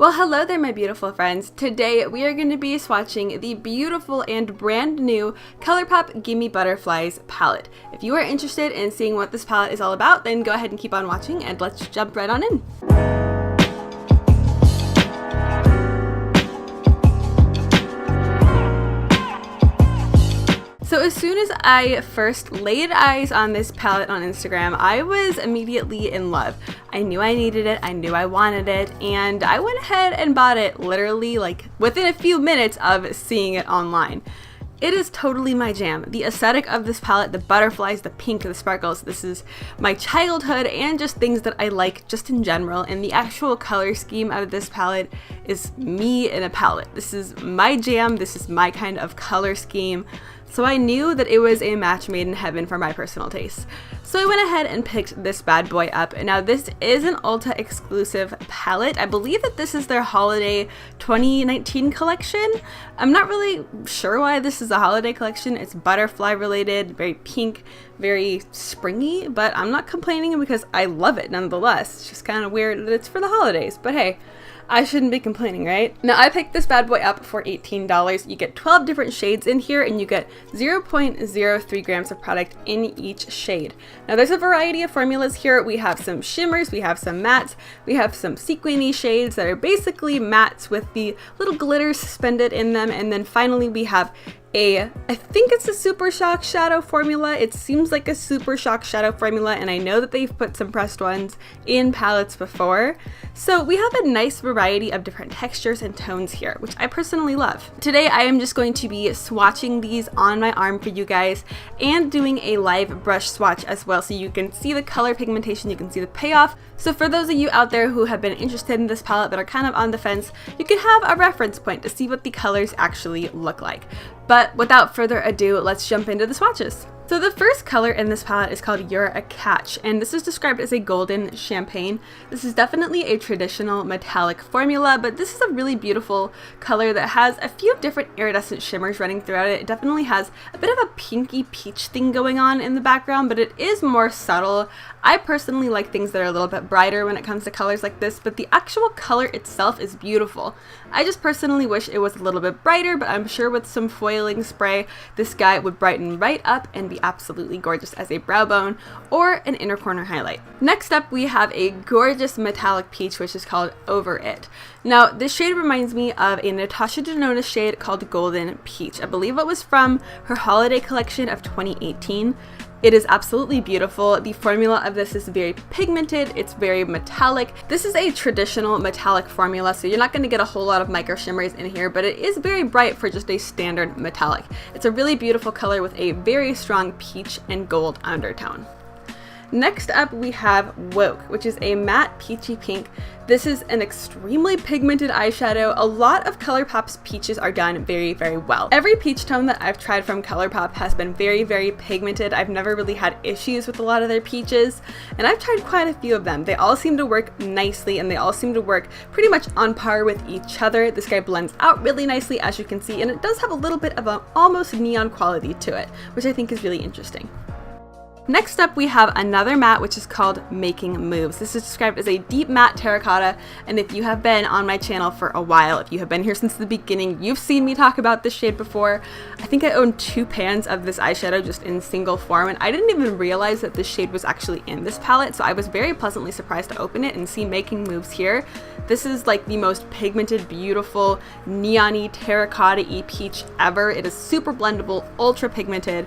Well, hello there, my beautiful friends. Today we are going to be swatching the beautiful and brand new Colourpop Gimme Butterflies palette. If you are interested in seeing what this palette is all about, then go ahead and keep on watching and let's jump right on in. So as soon as I first laid eyes on this palette on Instagram, I was immediately in love. I knew I needed it, I knew I wanted it, and I went ahead and bought it literally like within a few minutes of seeing it online. It is totally my jam. The aesthetic of this palette, the butterflies, the pink, the sparkles, this is my childhood and just things that I like just in general. And the actual color scheme of this palette is me in a palette. This is my jam, this is my kind of color scheme. So I knew that it was a match made in heaven for my personal taste. So I went ahead and picked this bad boy up. Now this is an Ulta exclusive palette. I believe that this is their holiday 2019 collection. I'm not really sure why this is a holiday collection. It's butterfly related, very pink, very springy, but I'm not complaining because I love it nonetheless. It's just kind of weird that it's for the holidays, but hey, I shouldn't be complaining, right? Now I picked this bad boy up for $18. You get 12 different shades in here and you get 0.03 grams of product in each shade. Now there's a variety of formulas here. We have some shimmers, we have some mattes, we have some sequiny shades that are basically mattes with the little glitter suspended in them, and then finally we have I think it's a Super Shock Shadow formula. It seems like a Super Shock Shadow formula, and I know that they've put some pressed ones in palettes before. So we have a nice variety of different textures and tones here, which I personally love. Today I am just going to be swatching these on my arm for you guys and doing a live brush swatch as well, so you can see the color pigmentation, you can see the payoff. So for those of you out there who have been interested in this palette but are kind of on the fence, you can have a reference point to see what the colors actually look like. But without further ado, let's jump into the swatches. So the first color in this palette is called You're a Catch, and this is described as a golden champagne. This is definitely a traditional metallic formula, but this is a really beautiful color that has a few different iridescent shimmers running throughout it. It definitely has a bit of a pinky peach thing going on in the background, but it is more subtle. I personally like things that are a little bit brighter when it comes to colors like this, but the actual color itself is beautiful. I just personally wish it was a little bit brighter, but I'm sure with some foiling spray, this guy would brighten right up and be absolutely gorgeous as a brow bone or an inner corner highlight. Next up, we have a gorgeous metallic peach, which is called Over It. Now, this shade reminds me of a Natasha Denona shade called Golden Peach. I believe it was from her holiday collection of 2018. It is absolutely beautiful. The formula of this is very pigmented, it's very metallic. This is a traditional metallic formula, so you're not going to get a whole lot of micro shimmers in here, but it is very bright for just a standard metallic. It's a really beautiful color with a very strong peach and gold undertone. Next up, we have Woke, which is a matte peachy pink. This is an extremely pigmented eyeshadow. A lot of Colourpop's peaches are done very, very well. Every peach tone that I've tried from Colourpop has been very, very pigmented. I've never really had issues with a lot of their peaches, and I've tried quite a few of them. They all seem to work nicely, and they all seem to work pretty much on par with each other. This guy blends out really nicely, as you can see, and it does have a little bit of an almost neon quality to it, which I think is really interesting. Next up, we have another matte, which is called Making Moves. This is described as a deep matte terracotta, and if you have been on my channel for a while, if you have been here since the beginning, you've seen me talk about this shade before. I think I own 2 pans of this eyeshadow just in single form, and I didn't even realize that this shade was actually in this palette, so I was very pleasantly surprised to open it and see Making Moves here. This is like the most pigmented, beautiful, neon-y, terracotta-y peach ever. It is super blendable, ultra pigmented.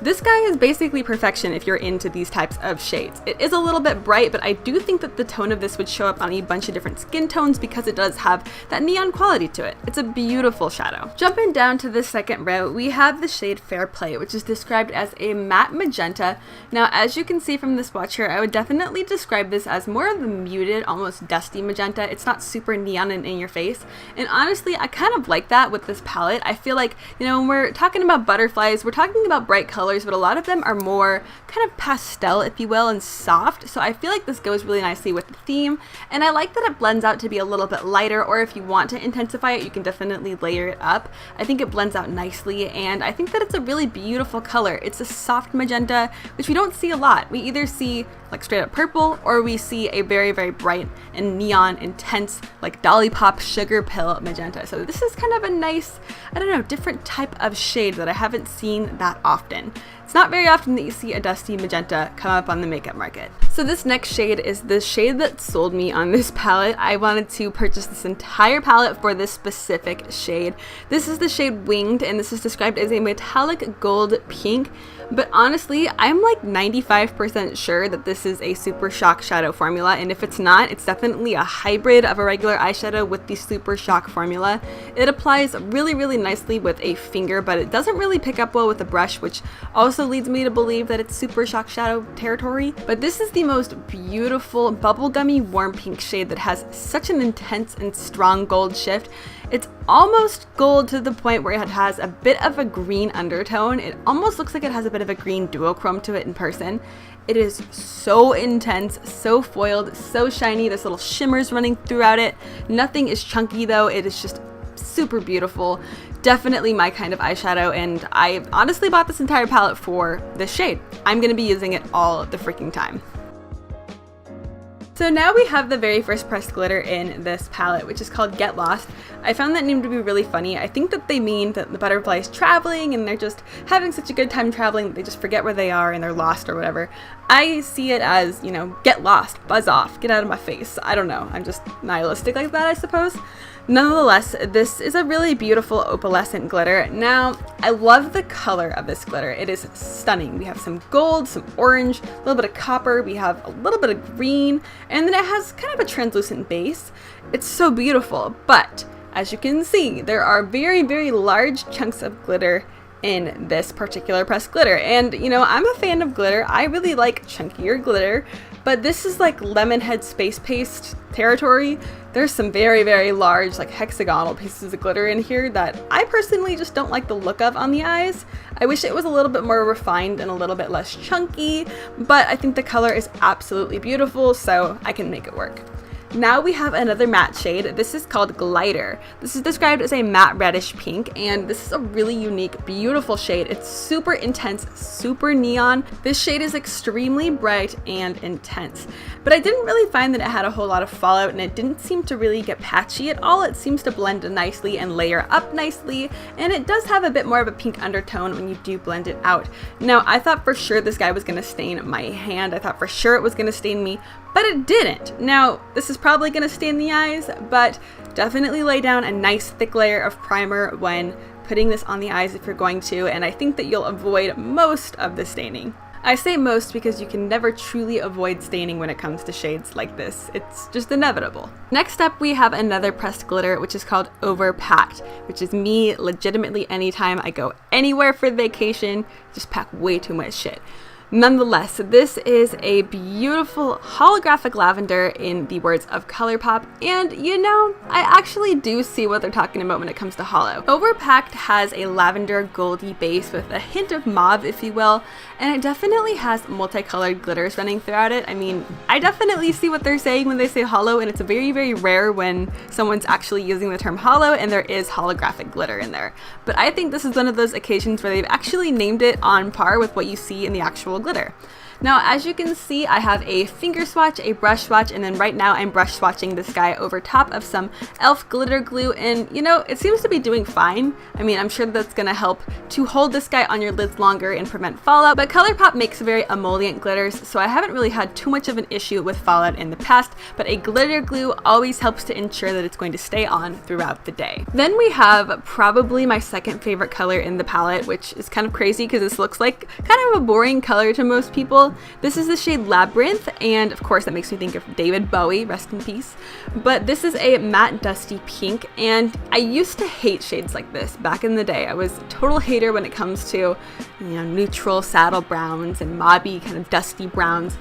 This guy is basically perfection if you're into these types of shades. It is a little bit bright, but I do think that the tone of this would show up on a bunch of different skin tones because it does have that neon quality to it. It's a beautiful shadow. Jumping down to the second row, we have the shade Fair Play, which is described as a matte magenta. Now, as you can see from the swatch here, I would definitely describe this as more of a muted, almost dusty magenta. It's not super neon and in your face. And honestly, I kind of like that with this palette. I feel like, you know, when we're talking about butterflies, we're talking about bright colors, but a lot of them are more kind of pastel, if you will, and soft. So I feel like this goes really nicely with the theme, and I like that it blends out to be a little bit lighter, or if you want to intensify it, you can definitely layer it up. I think it blends out nicely, and I think that it's a really beautiful color. It's a soft magenta, which we don't see a lot. We either see like straight up purple, or we see a very, very bright and neon, intense, like Dolly Pop sugar pill magenta. So this is kind of a nice, I don't know, different type of shade that I haven't seen that often. It's not very often that you see a dusty magenta come up on the makeup market. So this next shade is the shade that sold me on this palette. I wanted to purchase this entire palette for this specific shade. This is the shade Winged, and this is described as a metallic gold pink. But honestly, I'm like 95% sure that this is a Super Shock shadow formula, and if it's not, it's definitely a hybrid of a regular eyeshadow with the Super Shock formula. It applies really, really nicely with a finger, but it doesn't really pick up well with a brush, which also leads me to believe that it's Super Shock shadow territory. But this is the most beautiful bubblegummy warm pink shade that has such an intense and strong gold shift. It's almost gold to the point where it has a bit of a green undertone. It almost looks like it has a bit of a green duochrome to it in person. It is so intense, so foiled, so shiny. There's little shimmers running throughout it. Nothing is chunky though. It is just super beautiful. Definitely my kind of eyeshadow, and I honestly bought this entire palette for this shade. I'm gonna be using it all the freaking time. So now we have the very first pressed glitter in this palette, which is called Get Lost. I found that name to be really funny. I think that they mean that the butterfly is traveling and they're just having such a good time traveling that they just forget where they are and they're lost or whatever. I see it as, you know, get lost, buzz off, get out of my face. I don't know. I'm just nihilistic like that, I suppose. Nonetheless, this is a really beautiful opalescent glitter. Now, I love the color of this glitter. It is stunning. We have some gold, some orange, a little bit of copper, we have a little bit of green, and then it has kind of a translucent base. It's so beautiful, but as you can see, there are very, very large chunks of glitter in this particular pressed glitter. And you know, I'm a fan of glitter. I really like chunkier glitter, but this is like Lemonhead Space Paste territory. There's some very, very large, like hexagonal pieces of glitter in here that I personally just don't like the look of on the eyes. I wish it was a little bit more refined and a little bit less chunky, but I think the color is absolutely beautiful, so I can make it work. Now we have another matte shade. This is called Glider. This is described as a matte reddish pink, and this is a really unique, beautiful shade. It's super intense, super neon. This shade is extremely bright and intense, but I didn't really find that it had a whole lot of fallout, and it didn't seem to really get patchy at all. It seems to blend nicely and layer up nicely, and it does have a bit more of a pink undertone when you do blend it out. Now, I thought for sure this guy was gonna stain my hand. I thought for sure it was gonna stain me, but it didn't. Now, this is probably gonna stain the eyes, but definitely lay down a nice thick layer of primer when putting this on the eyes if you're going to, and I think that you'll avoid most of the staining. I say most because you can never truly avoid staining when it comes to shades like this. It's just inevitable. Next up, we have another pressed glitter, which is called Overpacked, which is me legitimately anytime I go anywhere for vacation, just pack way too much shit. Nonetheless, this is a beautiful holographic lavender in the words of Colourpop, and you know, I actually do see what they're talking about when it comes to holo. Overpacked has a lavender goldy base with a hint of mauve, if you will, and it definitely has multicolored glitters running throughout it. I mean, I definitely see what they're saying when they say holo, and it's very, very rare when someone's actually using the term holo and there is holographic glitter in there. But I think this is one of those occasions where they've actually named it on par with what you see in the actual glitter. Now, as you can see, I have a finger swatch, a brush swatch, and then right now I'm brush swatching this guy over top of some e.l.f. glitter glue, and you know, it seems to be doing fine. I mean, I'm sure that's gonna help to hold this guy on your lids longer and prevent fallout, but Colourpop makes very emollient glitters, so I haven't really had too much of an issue with fallout in the past, but a glitter glue always helps to ensure that it's going to stay on throughout the day. Then we have probably my second favorite color in the palette, which is kind of crazy because this looks like kind of a boring color to most people. This is the shade Labyrinth, and of course that makes me think of David Bowie, rest in peace. But this is a matte dusty pink, and I used to hate shades like this back in the day. I was a total hater when it comes to, you know, neutral saddle browns and mauvey kind of dusty browns.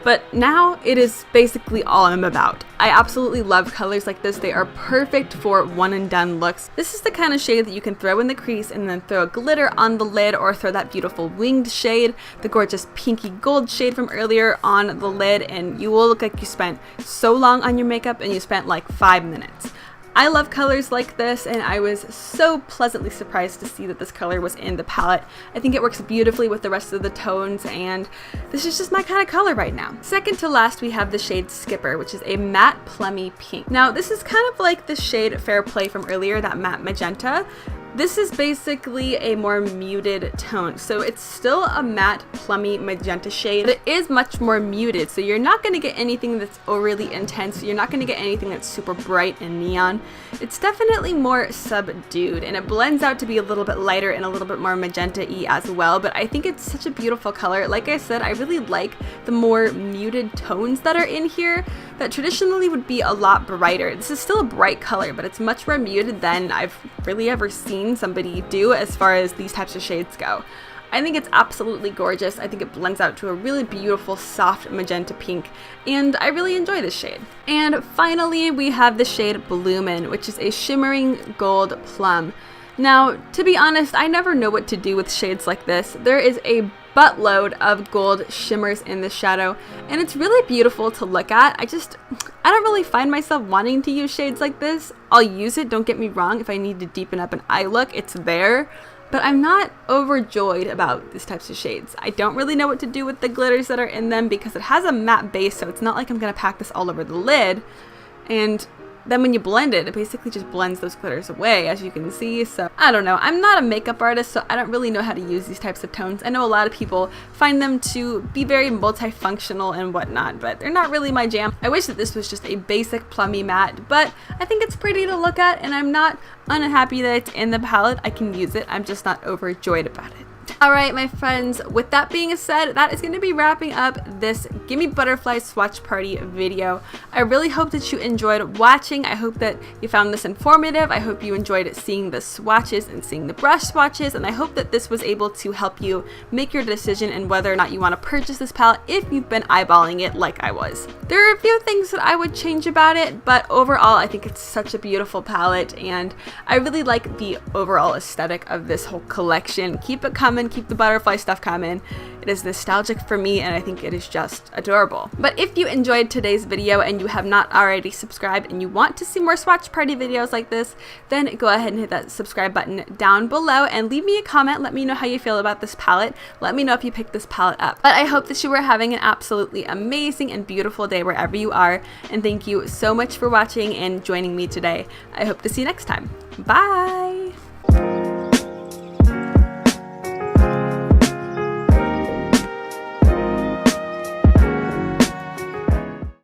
But now it is basically all I'm about. I absolutely love colors like this. They are perfect for one and done looks. This is the kind of shade that you can throw in the crease and then throw a glitter on the lid, or throw that beautiful winged shade, the gorgeous pinky gold shade from earlier on the lid, and you will look like you spent so long on your makeup and you spent like 5 minutes. I love colors like this, and I was so pleasantly surprised to see that this color was in the palette. I think it works beautifully with the rest of the tones, and this is just my kind of color right now. Second to last, we have the shade Skipper, which is a matte plummy pink. Now, this is kind of like the shade Fair Play from earlier, that matte magenta. This is basically a more muted tone, so it's still a matte plummy magenta shade, but it is much more muted, so you're not going to get anything that's overly intense. You're not going to get anything that's super bright and neon. It's definitely more subdued, and it blends out to be a little bit lighter and a little bit more magenta-y as well, but I think it's such a beautiful color. Like I said, I really like the more muted tones that are in here that traditionally would be a lot brighter. This is still a bright color, but it's much more muted than I've really ever seen somebody do as far as these types of shades go. I think it's absolutely gorgeous. I think it blends out to a really beautiful soft magenta pink, and I really enjoy this shade. And finally, we have the shade Bloomin, which is a shimmering gold plum. Now, to be honest, I never know what to do with shades like this. There is a buttload of gold shimmers in the shadow, and it's really beautiful to look at. I don't really find myself wanting to use shades like this. I'll use it, don't get me wrong, if I need to deepen up an eye look, it's there. But I'm not overjoyed about these types of shades. I don't really know what to do with the glitters that are in them because it has a matte base, so it's not like I'm going to pack this all over the lid. And then when you blend it, it basically just blends those glitters away, as you can see. So I don't know. I'm not a makeup artist, so I don't really know how to use these types of tones. I know a lot of people find them to be very multifunctional and whatnot, but they're not really my jam. I wish that this was just a basic plummy matte, but I think it's pretty to look at, and I'm not unhappy that it's in the palette. I can use it. I'm just not overjoyed about it. Alright, my friends, with that being said, that is going to be wrapping up this Gimme Butterflies swatch party video. I really hope that you enjoyed watching. I hope that you found this informative. I hope you enjoyed seeing the swatches and seeing the brush swatches, and I hope that this was able to help you make your decision in whether or not you want to purchase this palette if you've been eyeballing it like I was. There are a few things that I would change about it, but overall I think it's such a beautiful palette, and I really like the overall aesthetic of this whole collection. Keep it coming. Keep the butterfly stuff coming. It is nostalgic for me, and I think it is just adorable. But if you enjoyed today's video and you have not already subscribed and you want to see more swatch party videos like this, then go ahead and hit that subscribe button down below and leave me a comment. Let me know how you feel about this palette. Let me know if you picked this palette up. But I hope that you were having an absolutely amazing and beautiful day wherever you are, and thank you so much for watching and joining me today. I hope to see you next time. Bye!